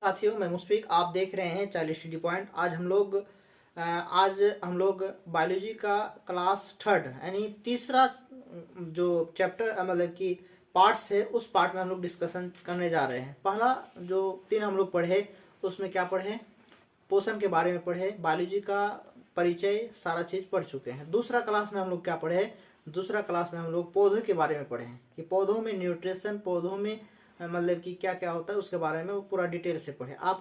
साथियों, मैं मुशफिक, आप देख रहे हैं चाइल्ड स्टडी पॉइंट। आज हम लोग बायोलॉजी का क्लास थर्ड यानी तीसरा जो चैप्टर मतलब कि पार्ट्स है, उस पार्ट में हम लोग डिस्कशन करने जा रहे हैं। पहला जो 3 हम लोग पढ़े, उसमें क्या पढ़े? पोषण के बारे में पढ़े, बायोलॉजी का परिचय सारा चीज़ पढ़ चुके हैं। दूसरा क्लास में हम लोग क्या पढ़े? दूसरा क्लास में हम लोग पौधों के बारे में पढ़े हैं कि पौधों में न्यूट्रिशन, पौधों में मतलब कि क्या क्या होता है, उसके बारे में वो पूरा डिटेल से पढ़े। आप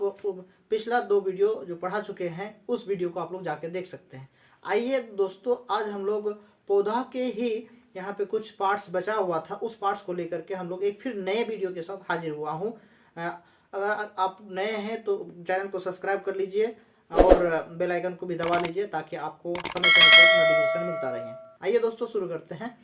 पिछला 2 वीडियो जो पढ़ा चुके हैं, उस वीडियो को आप लोग जाके देख सकते हैं। आइए दोस्तों, आज हम लोग पौधा के ही यहाँ पे कुछ पार्ट्स बचा हुआ था, उस पार्ट्स को लेकर के हम लोग एक फिर नए वीडियो के साथ हाजिर हुआ हूँ। अगर आप नए हैं तो चैनल को सब्सक्राइब कर लीजिए और बेल आइकन को भी दबा लीजिए ताकि आपको समय समय पर नोटिफिकेशन मिलता रहे। आइए दोस्तों, शुरू करते हैं।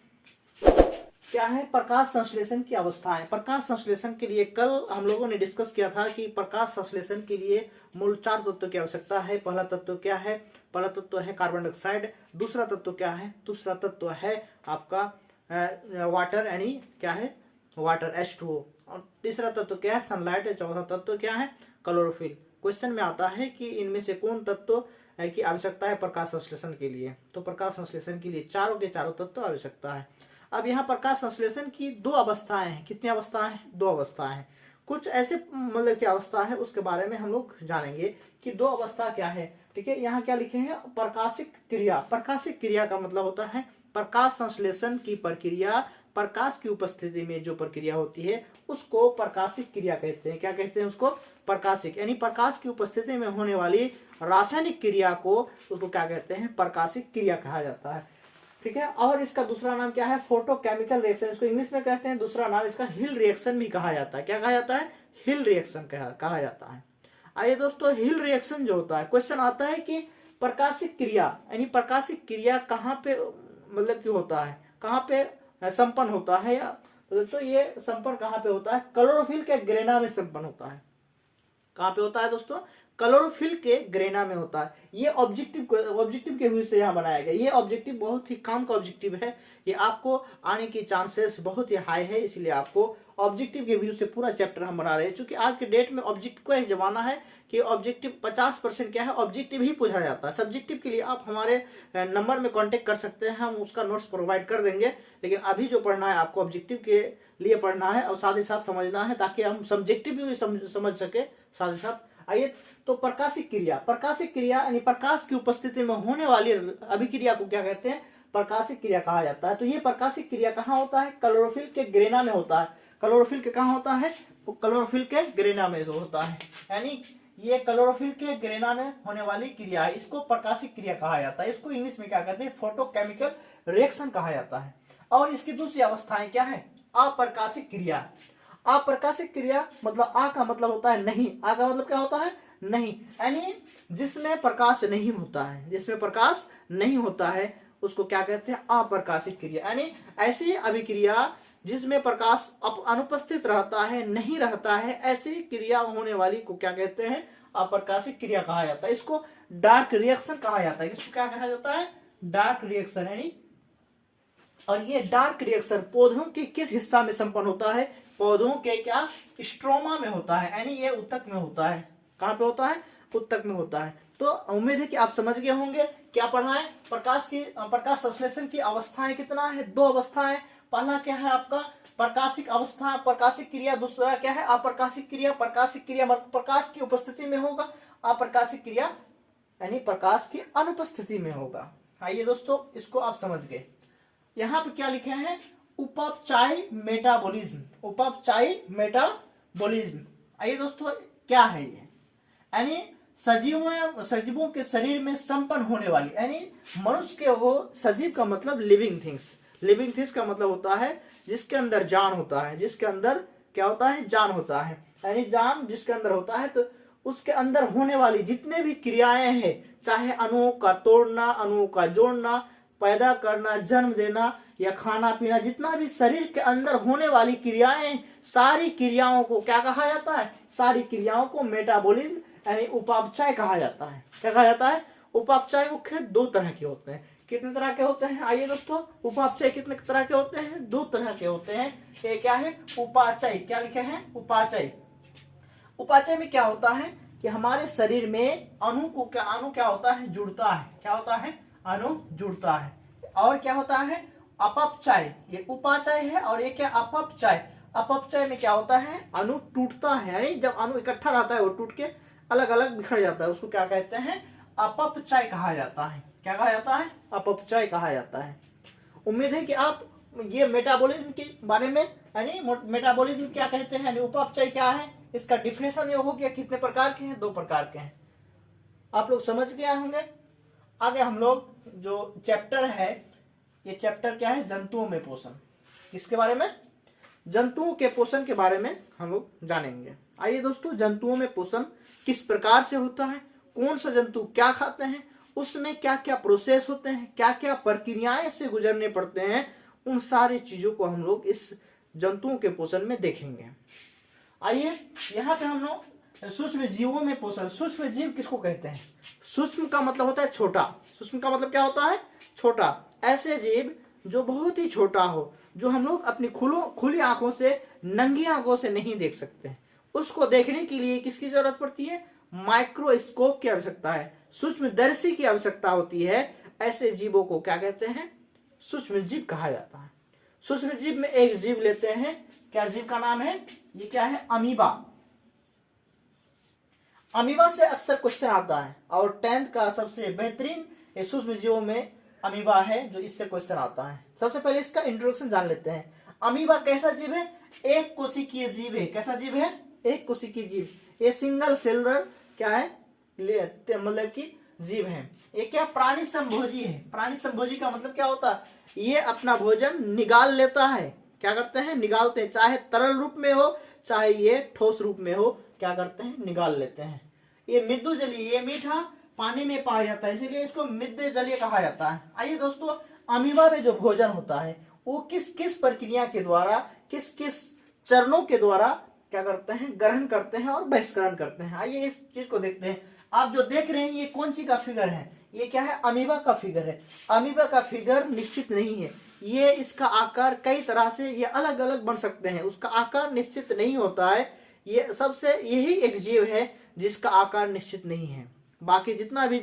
क्या है प्रकाश संश्लेषण की अवस्थाएं? प्रकाश संश्लेषण के लिए कल हम लोगों ने डिस्कस किया था कि प्रकाश संश्लेषण के लिए मूल 4 तत्वों की आवश्यकता है। पहला तत्व क्या है? पहला तत्व है कार्बन डाइऑक्साइड। दूसरा तत्व क्या है? दूसरा तत्व है आपका वाटर, यानी क्या है? Water, H2O। और तीसरा तत्व क्या है? सनलाइट। चौथा तत्व क्या है? क्लोरोफिल। क्वेश्चन में आता है कि इनमें से कौन तत्व की आवश्यकता है प्रकाश संश्लेषण के लिए? तो प्रकाश संश्लेषण के लिए चारों के चारों तत्व आवश्यकता है। अब यहाँ प्रकाश संश्लेषण की 2 अवस्थाएं हैं। कितनी अवस्थाएं हैं? 2 अवस्थाएं हैं। कुछ ऐसे मतलब की अवस्था है, उसके बारे में हम लोग जानेंगे कि 2 अवस्था क्या है। ठीक है, यहाँ क्या लिखे हैं? प्रकाशिक क्रिया। प्रकाशिक क्रिया का मतलब होता है प्रकाश संश्लेषण की प्रक्रिया, प्रकाश की उपस्थिति में जो प्रक्रिया होती है उसको प्रकाशिक क्रिया कहते हैं। क्या कहते हैं उसको? प्रकाशिक, यानी प्रकाश की उपस्थिति में होने वाली रासायनिक क्रिया को, उसको क्या कहते हैं? प्रकाशिक क्रिया कहा जाता है। ठीक है, और इसका दूसरा नाम क्या है? फोटोकेमिकल रिएक्शन, इसको इंग्लिश में कहते हैं। दूसरा नाम इसका हिल रिएक्शन भी कहा जाता है। क्या कहा जाता है? हिल रिएक्शन कहा जाता है। आइए दोस्तों, हिल रिएक्शन जो होता है, क्वेश्चन आता है कि प्रकाशिक क्रिया यानी प्रकाशिक क्रिया कहाँ पे मतलब कि होता है, कहाँ पे संपन्न होता है? या तो ये संपन्न कहाँ पे होता है? क्लोरोफिल के ग्रेना में संपन्न होता है। कहाँ पे होता है दोस्तों? क्लोरोफिल के ग्रेना में होता है। ये ऑब्जेक्टिव के व्यू से यहाँ बनाया गया। ये ऑब्जेक्टिव बहुत ही काम का ऑब्जेक्टिव है। ये आपको आने की चांसेस बहुत ही हाई है, इसलिए आपको ऑब्जेक्टिव के व्यू से पूरा चैप्टर हम बना रहे हैं। क्योंकि आज के डेट में ऑब्जेक्टिव का एक जमाना है कि ऑब्जेक्टिव 50% क्या है? ऑब्जेक्टिव ही पूछा जाता है। सब्जेक्टिव के लिए आप हमारे नंबर में कॉन्टेक्ट कर सकते हैं, हम उसका नोट्स प्रोवाइड कर देंगे। लेकिन अभी जो पढ़ना है आपको ऑब्जेक्टिव के लिए पढ़ना है और साथ ही साथ समझना है, ताकि हम सब्जेक्टिव भी समझ सके साथ ही साथ। आइए तो प्रकाशिक क्रिया, प्रकाशिक क्रिया यानी प्रकाश की उपस्थिति में होने वाली अभिक्रिया को क्या कहते हैं? प्रकाशिक क्रिया कहा जाता है। तो ये प्रकाशिक क्रिया कहाँ होता है? क्लोरोफिल के ग्रेना में होता है। क्लोरोफिल के कहाँ होता है? क्लोरोफिल के ग्रेना में होता है, यानी ये क्लोरोफिल के ग्रेना में होने वाली क्रिया है, इसको प्रकाशिक क्रिया कहा जाता है। इसको इंग्लिश में क्या कहते हैं? फोटोकेमिकल रिएक्शन कहा जाता है। और इसकी दूसरी अवस्थाएं क्या है? अप्रकाशिक क्रिया। अप्रकाशिक क्रिया मतलब आ का मतलब होता है नहीं। आ का मतलब क्या होता है? नहीं, यानी जिसमें प्रकाश नहीं होता है, जिसमें प्रकाश नहीं होता है उसको क्या कहते हैं? अप्रकाशिक क्रिया। यानी ऐसी अभिक्रिया जिसमें प्रकाश अनुपस्थित रहता है, नहीं रहता है, ऐसी क्रिया होने वाली को क्या कहते हैं? अप्रकाशिक क्रिया कहा जाता है। इसको डार्क रिएक्शन कहा जाता है। इसको क्या कहा जाता है? Dark reaction. यानी और ये डार्क रिएक्शन पौधों के किस हिस्सा में संपन्न होता है? पौधों के क्या? स्ट्रोमा में होता है, यानी ये उत्तक में होता है। कहां पे होता है? उत्तक में होता है। तो उम्मीद है कि आप समझ गए होंगे क्या पढ़ा है। प्रकाश संश्लेषण की अवस्थाएं कितना है? 2 अवस्थाएं। पहला क्या है आपका? प्रकाशिक अवस्था, प्रकाशिक क्रिया। दूसरा क्या है? अप्रकाशिक क्रिया। प्रकाशिक क्रिया प्रकाश की उपस्थिति में होगा, अप्रकाशिक क्रिया यानी प्रकाश की अनुपस्थिति में होगा। आइए दोस्तों, इसको आप समझ गए। यहाँ पे क्या लिखे हैं? उपापचय मेटाबॉलिज्म। उपापचय मेटाबॉलिज्म। आइए दोस्तों, क्या है ये? यानी सजीवों के शरीर में संपन्न होने वाली, यानी मनुष्य के वो सजीव का मतलब लिविंग थिंग्स। लिविंग थिंग्स का मतलब होता है जिसके अंदर जान होता है। जिसके अंदर क्या होता है? जान होता है, यानी जान जिसके अंदर होता है, तो उसके अंदर होने वाली जितने भी क्रियाएं हैं, चाहे अणुओं का तोड़ना, अणुओं का जोड़ना, पैदा करना, जन्म देना या खाना पीना, जितना भी शरीर के अंदर होने वाली क्रियाएं, सारी क्रियाओं को क्या कहा जाता है? सारी क्रियाओं को मेटाबॉलिज्म यानी उपापचय कहा जाता है। क्या कहा जाता है? उपापचय मुख्य 2 तरह के होते हैं। कितने तरह के होते हैं? आइए दोस्तों, उपापचय कितने तरह के होते हैं? 2 तरह के होते हैं। ये क्या है? उपाचय। क्या लिखे हैं? उपाचय। उपापचय में क्या होता है कि हमारे शरीर में अणु क्या होता है, जुड़ता है। क्या होता है, अणु जुड़ता है। और क्या होता है, अपचय। ये उपापचय है और ये क्या, अपचय। अपचय में क्या होता है, अणु टूटता है, यानी जब अणु इकट्ठा रहता है वो टूट के अलग अलग बिखर जाता है, उसको क्या कहते हैं, अपचय कहा जाता है। क्या कहा जाता है, अपचय कहा जाता है। उम्मीद है कि आप ये मेटाबॉलिज्म के बारे में, यानी मेटाबॉलिज्म क्या कहते हैं, यानी उपापचय क्या है, इसका डिफिनेशन ये हो गया, कितने प्रकार के हैं, 2 प्रकार के हैं, आप लोग समझ गए होंगे। आगे हम लोग जो चैप्टर है, ये चैप्टर क्या है, जंतुओं में पोषण। किसके बारे में, जंतुओं के पोषण के बारे में हम लोग जानेंगे। आइए दोस्तों, जंतुओं में पोषण किस प्रकार से होता है, कौन सा जंतु क्या खाते हैं, उसमें क्या क्या प्रोसेस होते हैं, क्या क्या प्रक्रियाएं से गुजरने पड़ते हैं, उन सारी चीजों को हम लोग इस जंतुओं के पोषण में देखेंगे। आइए यहाँ पे हम लोग सूक्ष्म जीवों में पोषण। सूक्ष्म जीव किसको कहते हैं, सूक्ष्म का मतलब होता है छोटा। सूक्ष्म का मतलब क्या होता है, छोटा। ऐसे जीव जो बहुत ही छोटा हो, जो हम लोग अपनी खुली आंखों से, नंगी आंखों से नहीं देख सकते, उसको देखने के लिए किसकी जरूरत पड़ती है, माइक्रोस्कोप की आवश्यकता है, सूक्ष्मदर्शी की आवश्यकता होती है। ऐसे जीवों को क्या कहते हैं, सूक्ष्म जीव कहा जाता है। सूक्ष्म जीव में एक जीव लेते हैं, क्या जीव का नाम है, ये क्या है, अमीबा। अमीबा से अक्सर क्वेश्चन आता है और 10th का सबसे बेहतरीन सूक्ष्म जीवों में अमीबा है, जो इससे क्वेश्चन आता है। सबसे पहले इसका इंट्रोडक्शन जान लेते हैं। अमीबा कैसा जीव है, एक कोशिकीय जीव है। कैसा जीव है, एक कोशिकीय जीव। ये सिंगल सेलुलर क्या है, मतलब कि जीव है। ये क्या, प्राणी संभोजी है। प्राणी संभोजी का मतलब क्या होता है, ये अपना भोजन निकाल लेता है। क्या करते हैं, निकालते हैं, चाहे तरल रूप में हो चाहे ये ठोस रूप में हो, क्या करते हैं, निकाल लेते हैं। ये मृदु जलीय, ये मीठा पानी में पाया जाता है, इसीलिए इसको मृदु जलीय कहा जाता है। आइए दोस्तों, अमीबा में जो भोजन होता है वो किस किस प्रक्रिया के द्वारा, किस किस चरणों के द्वारा क्या करते हैं, ग्रहण करते हैं और बहिष्करण करते हैं। आइए इस चीज को देखते हैं। आप जो देख रहे हैं ये कौन सी का फिगर है, ये क्या है, अमीबा का फिगर है। अमीबा का फिगर निश्चित नहीं है, ये इसका आकार कई तरह से ये अलग अलग बन सकते हैं, उसका आकार निश्चित नहीं होता है। ये सबसे यही एक जीव है जिसका आकार निश्चित नहीं है। बाकी जितना भी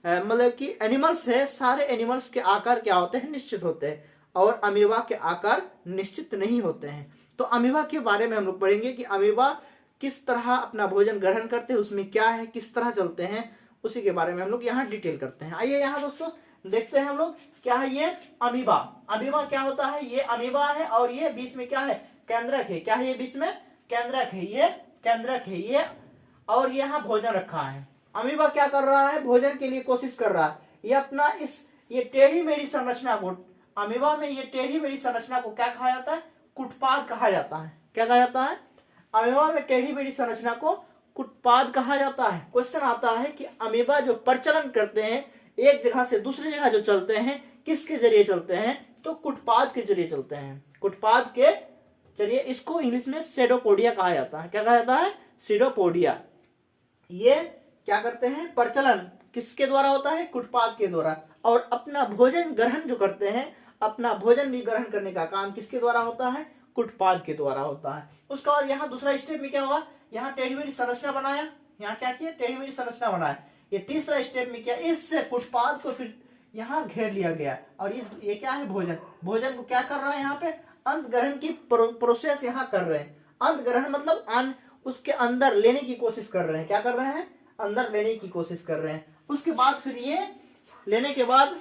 मतलब कि एनिमल्स है, सारे एनिमल्स के आकार क्या होते हैं, निश्चित होते हैं, और अमीबा के आकार निश्चित नहीं होते हैं। तो अमीबा के बारे में हम लोग पढ़ेंगे कि अमीबा किस तरह अपना भोजन ग्रहण करते हैं, उसमें क्या है, किस तरह चलते हैं, उसी के बारे में हम लोग यहाँ डिटेल करते हैं। आइए यहाँ दोस्तों देखते हैं हम लोग, क्या है ये अमीबा। अमीबा क्या होता है, ये अमीबा है और ये बीच में क्या है, केंद्रक है। क्या है, ये बीच में केंद्रक है, ये केंद्रक है ये, और यहाँ भोजन रखा है। अमीबा क्या कर रहा है, भोजन के लिए कोशिश कर रहा है। ये अपना ये टेढ़ी मेढ़ी संरचना को, अमीबा में ये टेढ़ी मेढ़ी संरचना को क्या कहा जाता है, कुटपाद कहा जाता है। क्या कहा जाता है, अमीबा में टेढ़ी मेढ़ी संरचना को कुटपाद कहा जाता है। क्वेश्चन आता है कि अमीबा जो प्रचलन करते हैं, एक जगह से दूसरी जगह जो चलते हैं, किसके जरिए चलते हैं, तो कुटपाद के जरिए चलते हैं। कुटपाद के जरिए, इसको इंग्लिश में सेडोपोडिया कहा जाता है। क्या कहा जाता है, सीडोपोडिया। ये क्या करते हैं, प्रचलन किसके द्वारा होता है, कुटपाद के द्वारा। और अपना भोजन ग्रहण जो करते हैं, अपना भोजन भी ग्रहण करने का काम किसके द्वारा होता है, कुटपाद के द्वारा होता है। उसके बाद यहाँ दूसरा स्टेप में क्या होगा, यहाँ टेढ़ी मेढ़ी संरचना बनाया, यहाँ क्या किया, टेढ़ी मेढ़ी संरचना बनाया। ये तीसरा स्टेप में क्या, इस कुटपाद को फिर यहाँ घेर लिया गया, और ये क्या है, भोजन। भोजन को क्या कर रहा है, यहाँ पे अंत ग्रहण की प्रोसेस यहाँ कर रहे हैं। अंत ग्रहण मतलब उसके अंदर लेने की कोशिश कर रहे हैं। क्या कर रहे हैं, अंदर लेने की कोशिश कर रहे हैं। उसके बाद फिर ये लेने के बाद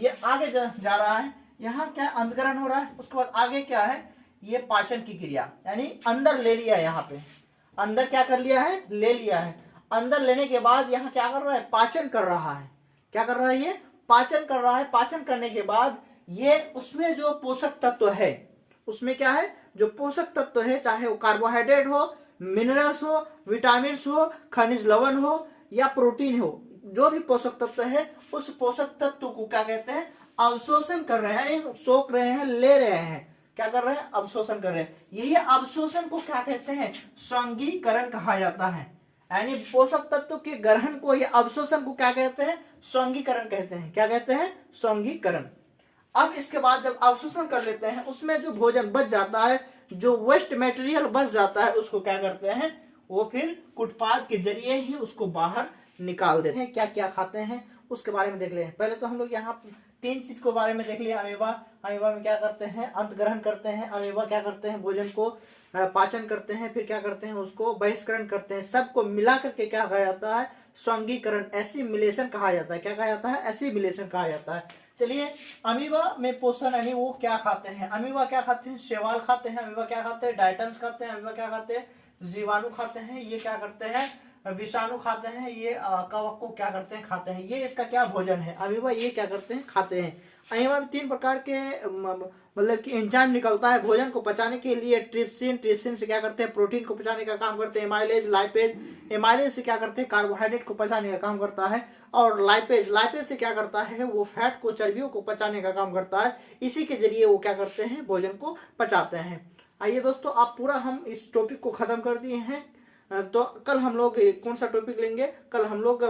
ये आगे जा रहा है, यहाँ क्या अंतग्रहण हो रहा है। उसके बाद आगे क्या है, ये पाचन की क्रिया, यानी अंदर ले लिया, यहाँ पे अंदर क्या कर लिया है, ले लिया है। अंदर लेने के बाद यहाँ क्या कर रहा है, पाचन कर रहा है। क्या कर रहा है, ये पाचन कर रहा है। पाचन करने के बाद ये उसमें जो पोषक तत्व है, उसमें क्या है, जो पोषक तत्व है, चाहे वो कार्बोहाइड्रेट हो, मिनरल्स हो, विटामिन हो, खनिज लवण हो या प्रोटीन हो, जो भी पोषक तत्व है, उस पोषक तत्व को क्या कहते हैं, अवशोषण कर रहे हैं, यानी सोख रहे हैं, ले रहे हैं। क्या कर रहे हैं, अवशोषण कर रहे हैं। यही अवशोषण को क्या कहते हैं, संघीकरण कहा जाता है। यानी पोषक तत्व के ग्रहण को या अवशोषण को क्या कहते हैं, संघीकरण कहते हैं। क्या कहते हैं, संघीकरण। अब इसके बाद जब अवशोषण कर लेते हैं, उसमें जो भोजन बच जाता है, जो वेस्ट मटेरियल बच जाता है, उसको क्या करते हैं, वो फिर कुटपाद के जरिए ही उसको बाहर निकाल देते हैं। क्या क्या खाते हैं उसके बारे में देख ले। पहले तो हम लोग यहाँ 3 चीज के बारे में देख लिया। अमीबा, अमीबा में क्या करते हैं, अंत ग्रहण करते हैं। अमीबा क्या करते हैं, भोजन को पाचन करते हैं, फिर क्या करते हैं, उसको बहिष्करण करते हैं। सबको मिला करके क्या कहा जाता है, स्वांगीकरण, एसिमिलेशन कहा जाता है। क्या कहा जाता है, एसिमिलेशन कहा जाता है। चलिए, अमीबा में पोषण यानी वो क्या खाते हैं। अमीबा क्या खाते हैं, शैवाल खाते हैं। अमीबा क्या खाते हैं, डायटम्स खाते हैं। अमीबा क्या खाते हैं, जीवाणु खाते हैं। ये क्या करते हैं, विषाणु खाते हैं। ये कवक को क्या करते हैं, खाते हैं। ये इसका क्या भोजन है, अमीबा ये क्या करते हैं, खाते हैं। अमीबा में 3 प्रकार के मतलब कि एंजाइम निकलता है भोजन को पचाने के लिए। ट्रिप्सिन, ट्रिप्सिन से क्या करते हैं, प्रोटीन को पचाने का काम करते हैं। एमाइलेज, लाइपेज, एमाइलेज से क्या करते हैं, कार्बोहाइड्रेट को पचाने का काम करता है। और लाइपेज, लाइपेज से क्या करता है, वो फैट को, चर्बियों को पचाने का काम करता है। इसी के जरिए वो क्या करते हैं, भोजन को पचाते हैं। आइए दोस्तों, आप पूरा हम इस टॉपिक को खत्म कर दिए हैं। तो कल हम लोग कौन सा टॉपिक लेंगे, कल हम लोग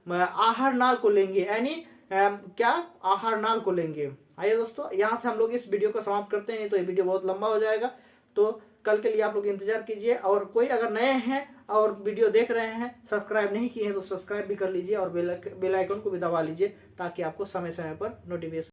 आहार नाल को लेंगे, यानी क्या, आहार नाल को लेंगे। आइए दोस्तों, यहाँ से हम लोग इस वीडियो को समाप्त करते हैं, तो ये वीडियो बहुत लंबा हो जाएगा। तो कल के लिए आप लोग इंतजार कीजिए। और कोई अगर नए हैं और वीडियो देख रहे हैं, सब्सक्राइब नहीं किए हैं, तो सब्सक्राइब भी कर लीजिए और बेल आइकन को भी दबा लीजिए, ताकि आपको समय समय पर नोटिफिकेशन